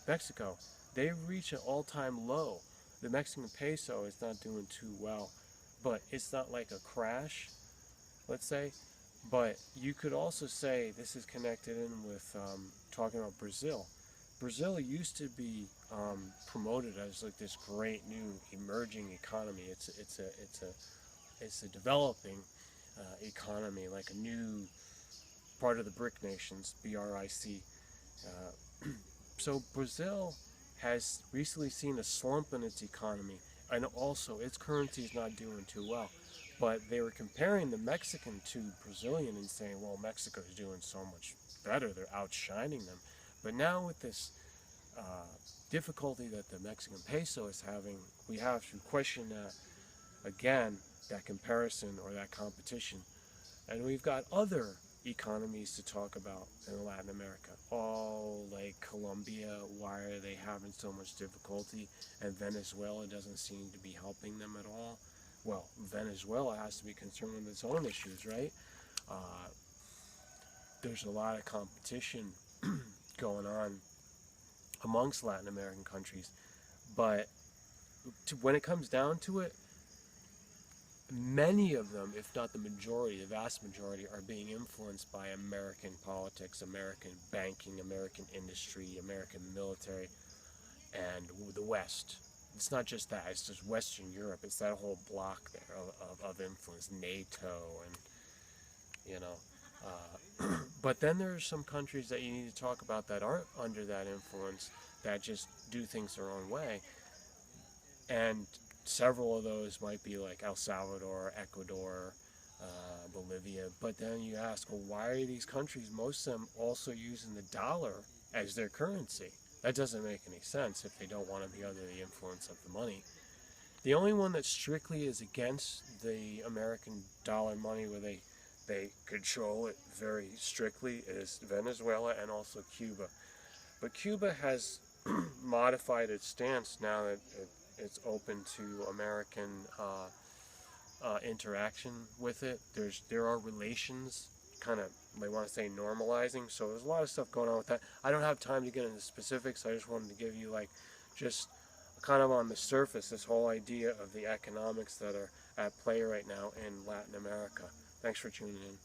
Mexico. They've reached an all-time low. The Mexican peso is not doing too well, but it's not like a crash, let's say. But you could also say this is connected in with talking about Brazil. Brazil used to be promoted as like this great new emerging economy. It's a developing economy, like a new part of the BRIC nations, BRIC. So Brazil has recently seen a slump in its economy, and also its currency is not doing too well. But they were comparing the Mexican to Brazilian and saying, well, Mexico is doing so much better, they're outshining them. But now with this difficulty that the Mexican peso is having, we have to question that again, that comparison or that competition. And we've got other economies to talk about in Latin America. Oh, like Colombia, why are they having so much difficulty? And Venezuela doesn't seem to be helping them at all. Well, Venezuela has to be concerned with its own issues, right? There's a lot of competition going on amongst Latin American countries. But when it comes down to it, many of them, if not the majority, the vast majority, are being influenced by American politics, American banking, American industry, American military, and the West. It's not just that, it's just Western Europe. It's that whole block there of influence, NATO, and, you know. But then there are some countries that you need to talk about that aren't under that influence, that just do things their own way. And several of those might be like El Salvador, Ecuador, Bolivia. But then you ask, well, why are these countries, most of them, also using the dollar as their currency? That doesn't make any sense if they don't want to be under the influence of the money. The only one that strictly is against the American dollar money, where they control it very strictly, is Venezuela and also Cuba. But Cuba has modified its stance now that it's open to American interaction with it. There are relations kind of, they want to say, normalizing. So there's a lot of stuff going on with that. I don't have time to get into specifics. I just wanted to give you like just kind of on the surface this whole idea of the economics that are at play right now in Latin America. Thanks for tuning in.